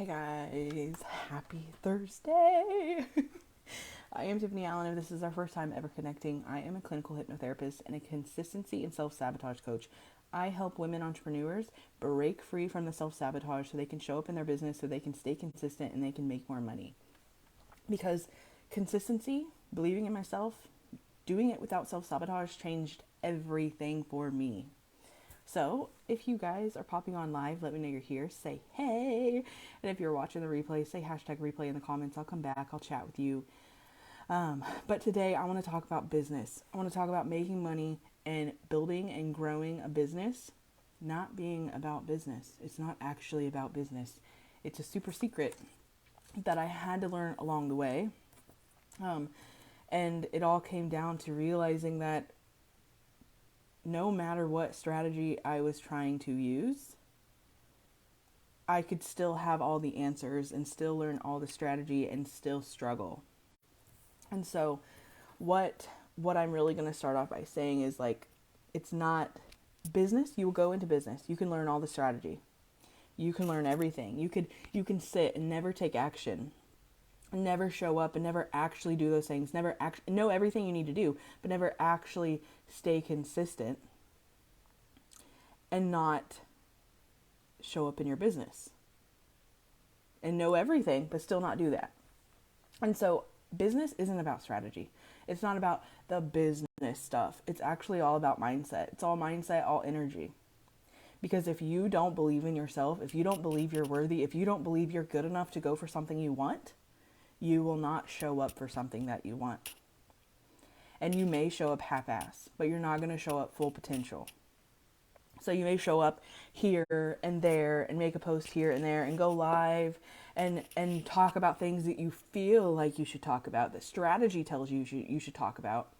Hey guys, happy Thursday. I am Tiffany Allen. If this is our first time ever connecting, I am a clinical hypnotherapist and a consistency and self-sabotage coach. I help women entrepreneurs break free from the self-sabotage so they can show up in their business, so they can stay consistent and they can make more money. Because consistency, believing in myself, doing it without self-sabotage changed everything for me. So if you guys are popping on live, let me know you're here. Say hey. And if you're watching the replay, say hashtag replay in the comments. I'll come back. I'll chat with you. But today I want to talk about business. I want to talk about making money and building and growing a business, not being about business. It's not actually about business. It's a super secret that I had to learn along the way. And it all came down to realizing that no matter what strategy I was trying to use, I could still have all the answers and still learn all the strategy and still struggle. And so what I'm really going to start off by saying is, like, it's not business. You will go into business. You can learn all the strategy. You can learn everything. You can sit and never take action, never show up and never actually do those things, never know everything you need to do, but never actually stay consistent and not show up in your business, and know everything but still not do that. And so business isn't about strategy. It's not about the business stuff. It's actually all about mindset. It's all mindset, all energy. Because if you don't believe in yourself, if you don't believe you're worthy, if you don't believe you're good enough to go for something you want, you will not show up for something that you want. And you may show up half-ass, but you're not going to show up full potential. So you may show up here and there and make a post here and there and go live and talk about things that you feel like you should talk about, that strategy tells you should talk about,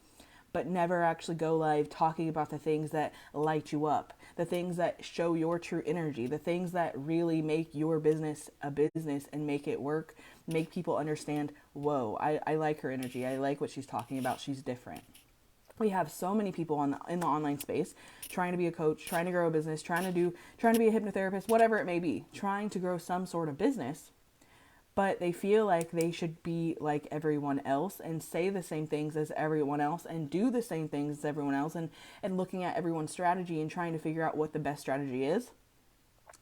but never actually go live talking about the things that light you up, the things that show your true energy, the things that really make your business a business and make it work, make people understand, whoa, I like her energy. I like what she's talking about. She's different. We have so many people in the online space trying to be a coach, trying to grow a business, trying to be a hypnotherapist, whatever it may be, trying to grow some sort of business, but they feel like they should be like everyone else and say the same things as everyone else and do the same things as everyone else, and looking at everyone's strategy and trying to figure out what the best strategy is.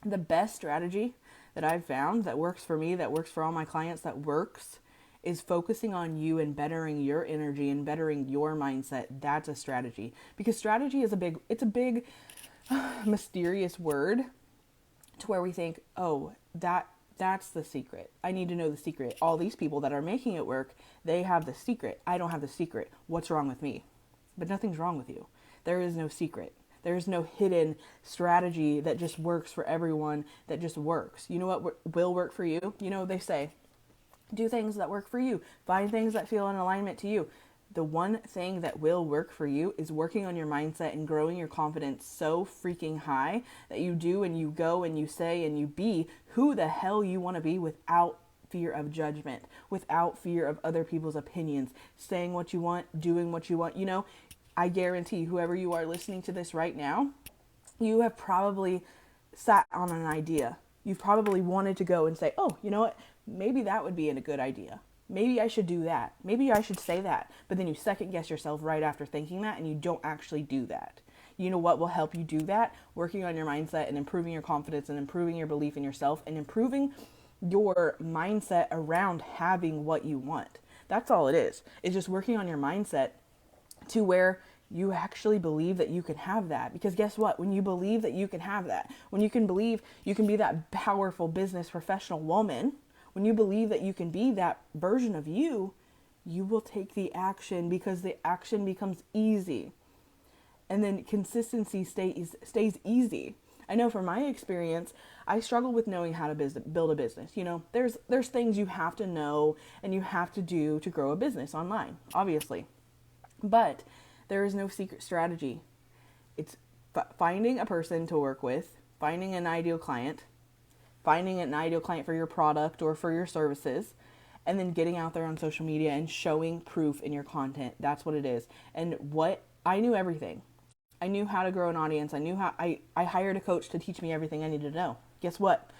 The best strategy that I've found that works for me, that works for all my clients, that works, is focusing on you and bettering your energy and bettering your mindset. That's a strategy. Because strategy is a big mysterious word, to where we think, oh, that's the secret. I need to know the secret. All these people that are making it work, they have the secret. I don't have the secret. What's wrong with me? But nothing's wrong with you. There is no secret. There is no hidden strategy that just works for everyone, that just works. You know what will work for you? You know, they say, do things that work for you. Find things that feel in alignment to you. The one thing that will work for you is working on your mindset and growing your confidence so freaking high that you do and you go and you say and you be who the hell you want to be, without fear of judgment, without fear of other people's opinions, saying what you want, doing what you want. You know, I guarantee whoever you are listening to this right now, you have probably sat on an idea. You've probably wanted to go and say, oh, you know what? Maybe that would be a good idea. Maybe I should do that. Maybe I should say that. But then you second guess yourself right after thinking that, and you don't actually do that. You know what will help you do that? Working on your mindset and improving your confidence and improving your belief in yourself and improving your mindset around having what you want. That's all it is. It's just working on your mindset to where you actually believe that you can have that. Because guess what? When you believe that you can have that, when you can believe you can be that powerful business professional woman, when you believe that you can be that version of you, you will take the action, because the action becomes easy. And then consistency stays easy. I know from my experience, I struggle with knowing how to build a business. You know, there's things you have to know and you have to do to grow a business online, obviously. But there is no secret strategy. It's finding a person to work with, finding an ideal client for your product or for your services, and then getting out there on social media and showing proof in your content. That's what it is. And what I knew everything. I knew how to grow an audience. I hired a coach to teach me everything I needed to know. Guess what?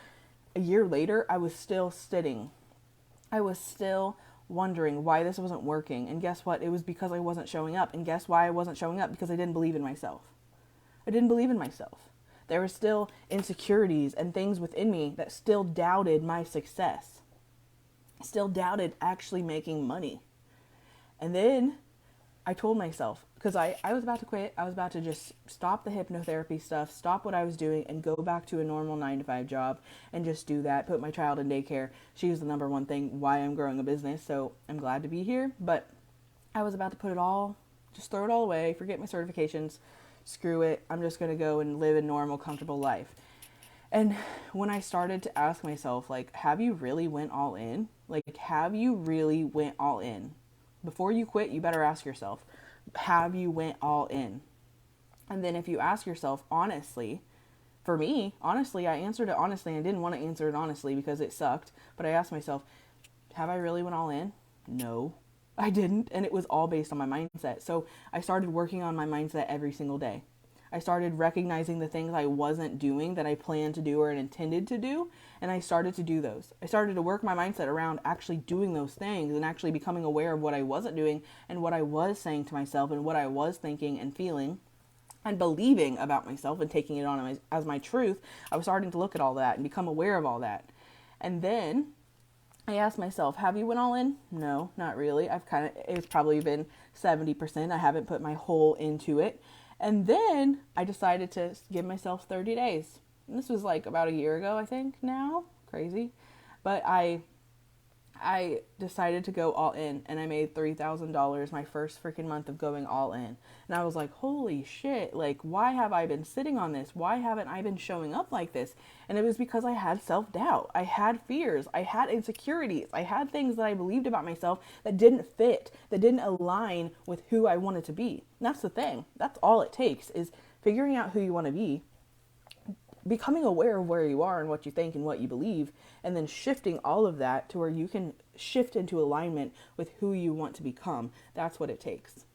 a year later, I was still sitting. I was still wondering why this wasn't working. And guess what? It was because I wasn't showing up. And guess why I wasn't showing up? Because I didn't believe in myself. I didn't believe in myself. There were still insecurities and things within me that still doubted my success, still doubted actually making money. And then I told myself, because I was about to quit, I was about to just stop the hypnotherapy stuff, stop what I was doing, and go back to a normal 9-to-5 job and just do that, put my child in daycare. She was the number one thing why I'm growing a business, so I'm glad to be here. But I was about to put it all, just throw it all away, forget my certifications, screw it, I'm just going to go and live a normal, comfortable life. And when I started to ask myself, like, have you really went all in? Like, have you really went all in? Before you quit, you better ask yourself, have you went all in? And then if you ask yourself honestly, for me, honestly, I answered it honestly. I didn't want to answer it honestly because it sucked. But I asked myself, have I really went all in? No, I didn't. And it was all based on my mindset. So I started working on my mindset every single day. I started recognizing the things I wasn't doing that I planned to do or intended to do, and I started to do those. I started to work my mindset around actually doing those things and actually becoming aware of what I wasn't doing and what I was saying to myself and what I was thinking and feeling and believing about myself and taking it on as my truth. I was starting to look at all that and become aware of all that. And then I asked myself, have you went all in? No, not really. It's probably been 70%. I haven't put my whole into it. And then I decided to give myself 30 days. And this was like about a year ago, I think now. Crazy. But I decided to go all in, and I made $3,000 my first freaking month of going all in. And I was like, holy shit, like, why have I been sitting on this? Why haven't I been showing up like this? And it was because I had self-doubt. I had fears. I had insecurities. I had things that I believed about myself that didn't fit, that didn't align with who I wanted to be. And that's the thing. That's all it takes, is figuring out who you want to be, becoming aware of where you are and what you think and what you believe, and then shifting all of that to where you can shift into alignment with who you want to become. That's what it takes.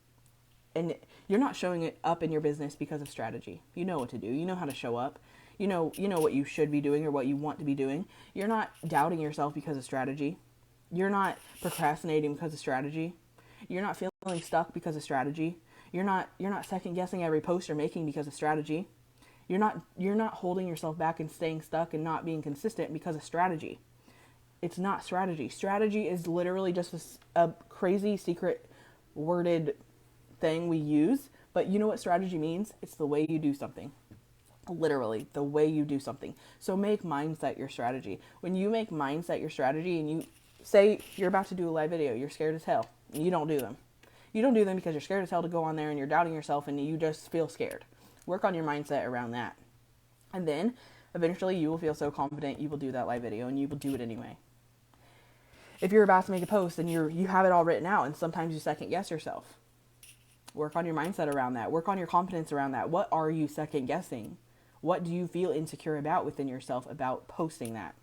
And you're not showing it up in your business because of strategy. You know what to do. You know how to show up. You know what you should be doing or what you want to be doing. You're not doubting yourself because of strategy. You're not procrastinating because of strategy. You're not feeling stuck because of strategy. You're not second guessing every post you're making because of strategy. You're not holding yourself back and staying stuck and not being consistent because of strategy. It's not strategy. Strategy is literally just a crazy secret worded thing we use. But you know what strategy means? It's the way you do something. Literally, the way you do something. So make mindset your strategy. When you make mindset your strategy and you say you're about to do a live video, you're scared as hell, and you don't do them. You don't do them because you're scared as hell to go on there and you're doubting yourself and you just feel scared. Work on your mindset around that. And then eventually you will feel so confident you will do that live video and you will do it anyway. If you're about to make a post and you have it all written out and sometimes you second guess yourself, work on your mindset around that. Work on your confidence around that. What are you second guessing? What do you feel insecure about within yourself about posting that?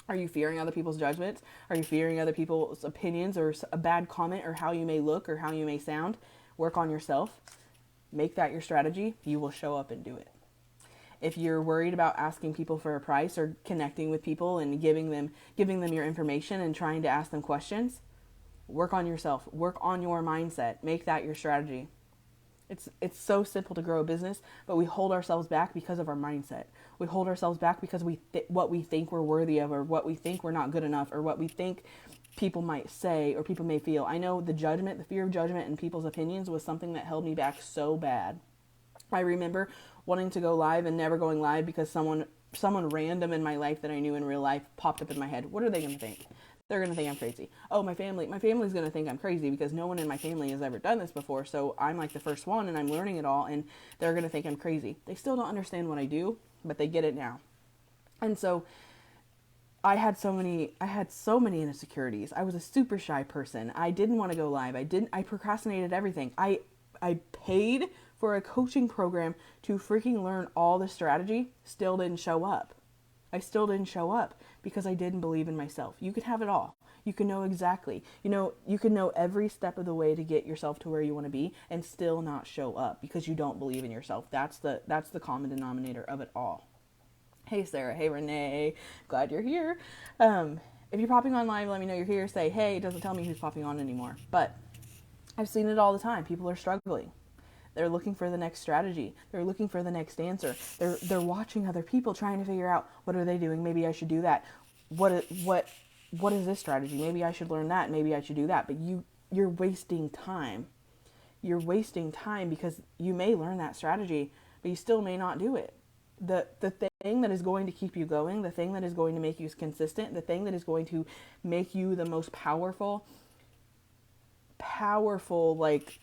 Are you fearing other people's judgments? Are you fearing other people's opinions or a bad comment or how you may look or how you may sound? Work on yourself. Make that your strategy. You will show up and do it. If you're worried about asking people for a price or connecting with people and giving them your information and trying to ask them questions, work on yourself. Work on your mindset. Make that your strategy. It's so simple to grow a business, but we hold ourselves back because of our mindset. We hold ourselves back because what we think we're worthy of, or what we think we're not good enough, or what we think people might say or people may feel. I know the fear of judgment and people's opinions was something that held me back so bad. I remember wanting to go live and never going live because someone random in my life that I knew in real life popped up in my head. What are they going to think? They're going to think I'm crazy. Oh, my family's going to think I'm crazy because no one in my family has ever done this before. So I'm like the first one and I'm learning it all and they're going to think I'm crazy. They still don't understand what I do, but they get it now. And so I had so many insecurities. I was a super shy person. I didn't want to go live. I procrastinated everything. I paid for a coaching program to freaking learn all the strategy, still didn't show up. I still didn't show up because I didn't believe in myself. You can have it all. You can know exactly. You can know every step of the way to get yourself to where you want to be and still not show up because you don't believe in yourself. That's the common denominator of it all. Hey Sarah, hey Renee, glad you're here. If you're popping on live, let me know you're here. Say hey, it doesn't tell me who's popping on anymore. But I've seen it all the time. People are struggling. They're looking for the next strategy. They're looking for the next answer. They're watching other people trying to figure out what are they doing. Maybe I should do that. What is this strategy? Maybe I should learn that. Maybe I should do that. But you're wasting time. You're wasting time because you may learn that strategy, but you still may not do it. The thing that is going to keep you going, the thing that is going to make you consistent, the thing that is going to make you the most powerful like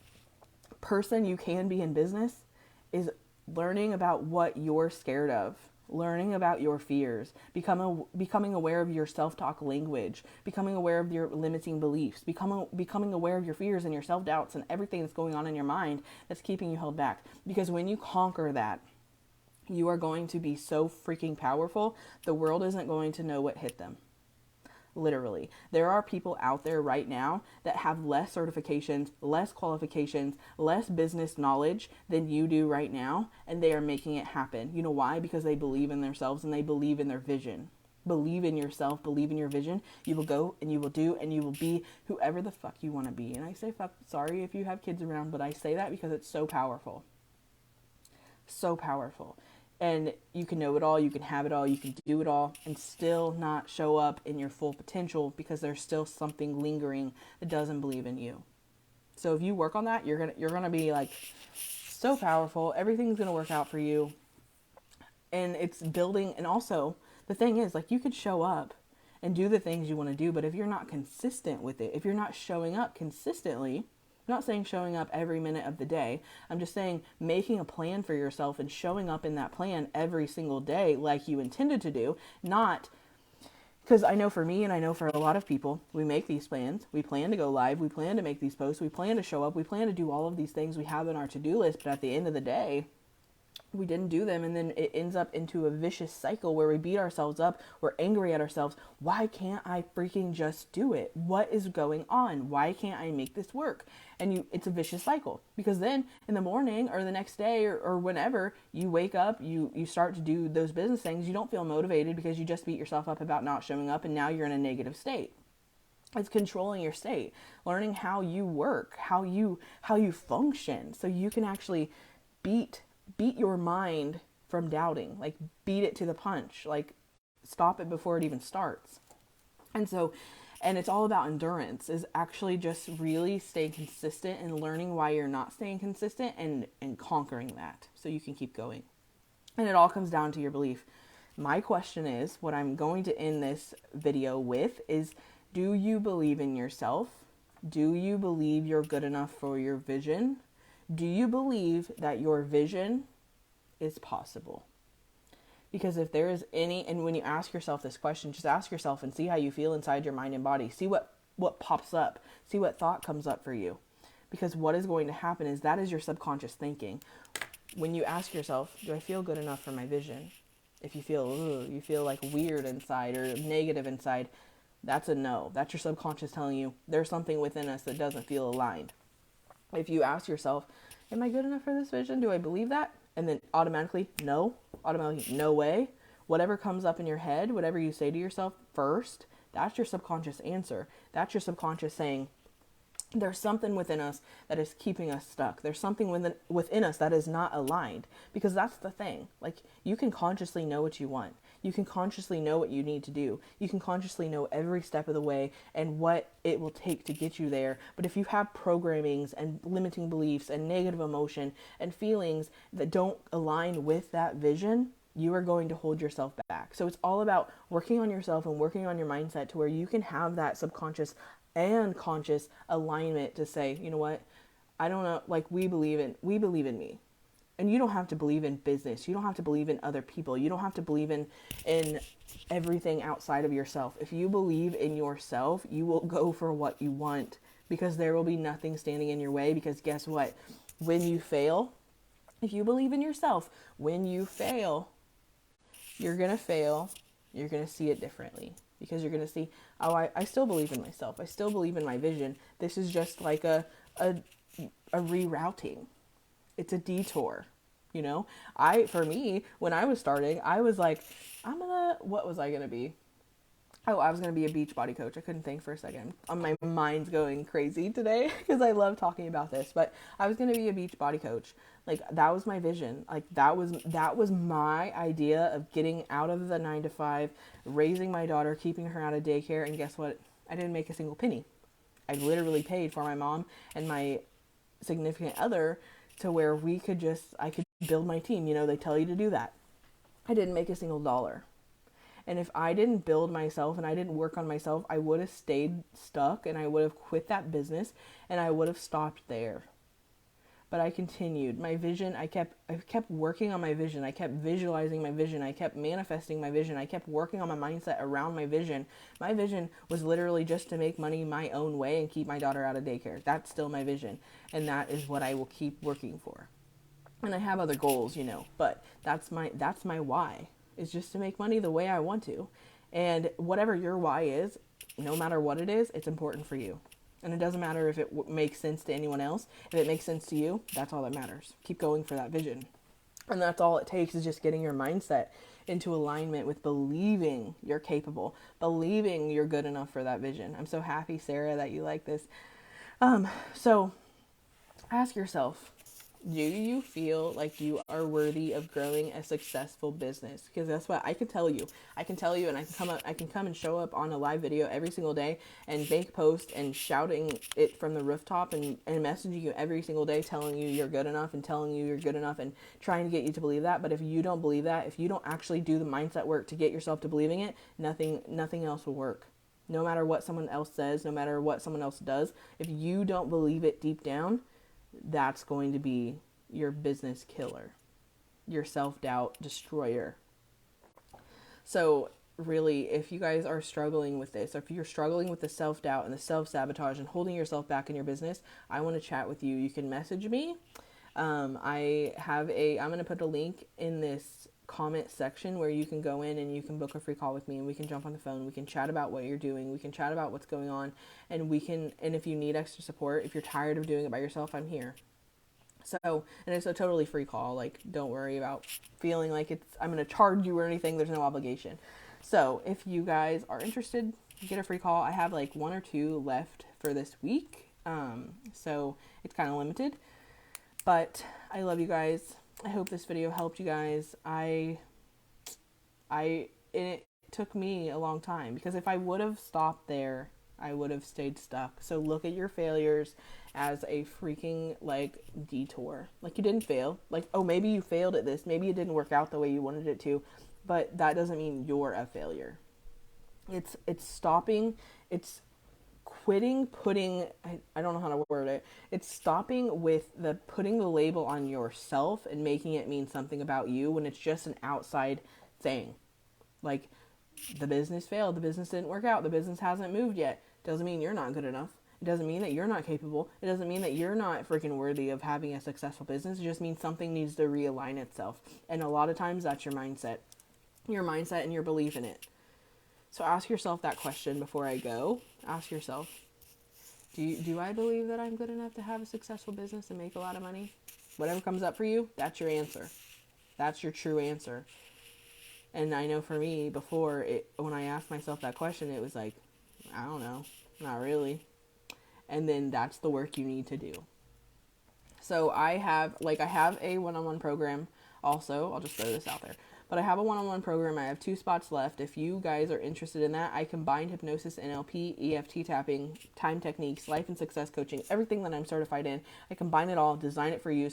person you can be in business is learning about what you're scared of, learning about your fears, becoming aware of your self-talk language, becoming aware of your limiting beliefs, becoming aware of your fears and your self-doubts and everything that's going on in your mind that's keeping you held back. Because when you conquer that, you are going to be so freaking powerful, the world isn't going to know what hit them. Literally. There are people out there right now that have less certifications, less qualifications, less business knowledge than you do right now, and they are making it happen. You know why? Because they believe in themselves and they believe in their vision. Believe in yourself, believe in your vision. You will go and you will do and you will be whoever the fuck you want to be. And I say fuck, sorry if you have kids around, but I say that because it's so powerful. So powerful. And you can know it all, you can have it all, you can do it all, and still not show up in your full potential because there's still something lingering that doesn't believe in you. So if you work on that, you're gonna be like so powerful. Everything's gonna work out for you. And it's building. And also the thing is, like, you could show up and do the things you want to do, but if you're not consistent with it, if you're not showing up consistently, I'm not saying showing up every minute of the day. I'm just saying making a plan for yourself and showing up in that plan every single day like you intended to do. Not because I know for me and I know for a lot of people, we make these plans. We plan to go live. We plan to make these posts. We plan to show up. We plan to do all of these things we have in our to-do list. But at the end of the day, we didn't do them, and then it ends up into a vicious cycle where we beat ourselves up. We're angry at ourselves. Why can't I freaking just do it? What is going on? Why can't I make this work? And it's a vicious cycle, because then in the morning or the next day or whenever you wake up, you start to do those business things. You don't feel motivated because you just beat yourself up about not showing up, and now you're in a negative state. It's controlling your state, learning how you work, how you function, so you can actually beat your mind from doubting, like beat it to the punch, like stop it before it even starts. And it's all about endurance, is actually just really staying consistent and learning why you're not staying consistent and conquering that so you can keep going. And it all comes down to your belief. My question is, what I'm going to end this video with is, do you believe in yourself? Do you believe you're good enough for your vision? Do you believe that your vision is possible? Because if there is any, and when you ask yourself this question, just ask yourself and see how you feel inside your mind and body. See what pops up. See what thought comes up for you. Because what is going to happen is that is your subconscious thinking. When you ask yourself, do I feel good enough for my vision? If you feel like weird inside or negative inside, that's a no. That's your subconscious telling you there's something within us that doesn't feel aligned. If you ask yourself, am I good enough for this vision? Do I believe that? And then automatically no way. Whatever comes up in your head, whatever you say to yourself first, that's your subconscious answer. That's your subconscious saying, there's something within us that is keeping us stuck. There's something within us that is not aligned. Because that's the thing. Like, you can consciously know what you want. You can consciously know what you need to do. You can consciously know every step of the way and what it will take to get you there. But if you have programmings and limiting beliefs and negative emotion and feelings that don't align with that vision, you are going to hold yourself back. So it's all about working on yourself and working on your mindset to where you can have that subconscious and conscious alignment to say, you know what, I don't know, like, we believe in me. And you don't have to believe in business. You don't have to believe in other people. You don't have to believe in everything outside of yourself. If you believe in yourself, you will go for what you want, because there will be nothing standing in your way. Because guess what? When you fail, if you believe in yourself, when you fail, you're going to fail. You're going to see it differently, because you're going to see, oh, I still believe in myself. I still believe in my vision. This is just like a rerouting. It's a detour. You know, for me, when I was starting, I was like, what was I going to be? Oh, I was going to be a beach body coach. I couldn't think for a second. My mind's going crazy today because I love talking about this, but I was going to be a beach body coach. Like, that was my vision. Like, that was my idea of getting out of the 9 to 5, raising my daughter, keeping her out of daycare. And guess what? I didn't make a single penny. I literally paid for my mom and my significant other to where I could build my team. You know, they tell you to do that. I didn't make a single dollar. And if I didn't build myself and I didn't work on myself, I would have stayed stuck and I would have quit that business and I would have stopped there. But I continued. My vision, I kept working on my vision. I kept visualizing my vision. I kept manifesting my vision. I kept working on my mindset around my vision. My vision was literally just to make money my own way and keep my daughter out of daycare. That's still my vision. And that is what I will keep working for. And I have other goals, you know, but that's my why. Is just to make money the way I want to. And whatever your why is, no matter what it is, it's important for you. And it doesn't matter if it makes sense to anyone else. If it makes sense to you, that's all that matters. Keep going for that vision. And that's all it takes, is just getting your mindset into alignment with believing you're capable, believing you're good enough for that vision. I'm so happy, Sarah, that you like this. So ask yourself, do you feel like you are worthy of growing a successful business? Because that's what I can tell you. I can tell you, and I can come and show up on a live video every single day and make posts and shouting it from the rooftop and messaging you every single day, telling you you're good enough and telling you you're good enough and trying to get you to believe that. But if you don't believe that, if you don't actually do the mindset work to get yourself to believing it, nothing else will work. No matter what someone else says, no matter what someone else does, if you don't believe it deep down, that's going to be your business killer, your self-doubt destroyer. So really, if you guys are struggling with this, or if you're struggling with the self-doubt and the self-sabotage and holding yourself back in your business, I want to chat with you. You can message me. I'm going to put a link in this comment section where you can go in and you can book a free call with me and we can jump on the phone. We can chat about what you're doing. We can chat about what's going on, and if you need extra support, if you're tired of doing it by yourself, I'm here. So, and it's a totally free call. Like, don't worry about feeling like I'm going to charge you or anything. There's no obligation. So if you guys are interested, get a free call. I have like 1 or 2 left for this week. So it's kind of limited, but I love you guys. I hope this video helped you guys. It took me a long time, because if I would have stopped there, I would have stayed stuck. So look at your failures as a freaking like detour. Like, you didn't fail. Like, oh, maybe you failed at this. Maybe it didn't work out the way you wanted it to, but that doesn't mean you're a failure. It's stopping. It's quitting putting, I don't know how to word it. It's stopping with putting the label on yourself and making it mean something about you when it's just an outside thing. Like, the business failed. The business didn't work out. The business hasn't moved yet. Doesn't mean you're not good enough. It doesn't mean that you're not capable. It doesn't mean that you're not freaking worthy of having a successful business. It just means something needs to realign itself. And a lot of times that's your mindset and your belief in it. So ask yourself that question before I go. Ask yourself, do I believe that I'm good enough to have a successful business and make a lot of money? Whatever comes up for you, that's your answer. That's your true answer. And I know for me, before, when I asked myself that question, it was like, I don't know, not really. And then that's the work you need to do. So I have a one-on-one program also. I'll just throw this out there. But I have a one-on-one program. I have 2 spots left. If you guys are interested in that, I combine hypnosis, NLP, EFT tapping, time techniques, life and success coaching, everything that I'm certified in. I combine it all, design it for you,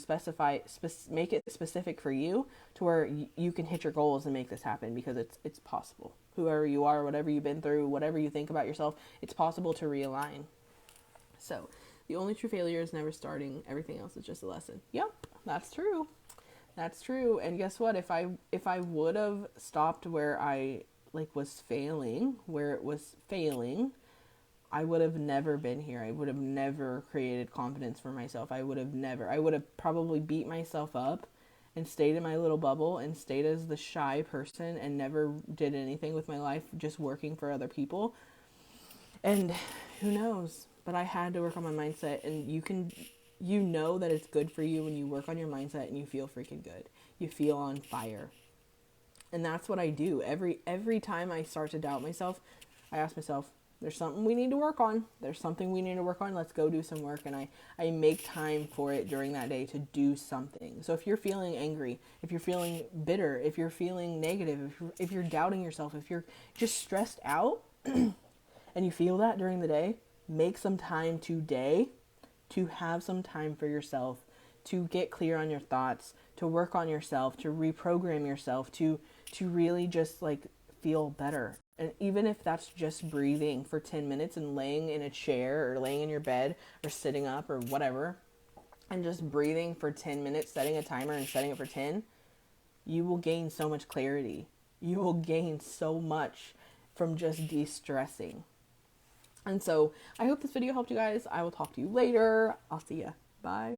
make it specific for you to where you can hit your goals and make this happen, because it's possible. Whoever you are, whatever you've been through, whatever you think about yourself, it's possible to realign. So the only true failure is never starting. Everything else is just a lesson. Yep, that's true. That's true. And guess what? If I would have stopped where I was failing, I would have never been here. I would have never created confidence for myself. I would have probably beat myself up and stayed in my little bubble and stayed as the shy person and never did anything with my life, just working for other people. And who knows? But I had to work on my mindset, and you can You know that it's good for you when you work on your mindset and you feel freaking good. You feel on fire. And that's what I do. Every time I start to doubt myself, I ask myself, there's something we need to work on. There's something we need to work on. Let's go do some work. And I make time for it during that day to do something. So if you're feeling angry, if you're feeling bitter, if you're feeling negative, if you're doubting yourself, if you're just stressed out and you feel that during the day, make some time today to have some time for yourself, to get clear on your thoughts, to work on yourself, to reprogram yourself, to really just like feel better. And even if that's just breathing for 10 minutes and laying in a chair or laying in your bed or sitting up or whatever, and just breathing for 10 minutes, setting a timer and setting it for 10, you will gain so much clarity. You will gain so much from just de-stressing. And so I hope this video helped you guys. I will talk to you later. I'll see ya. Bye.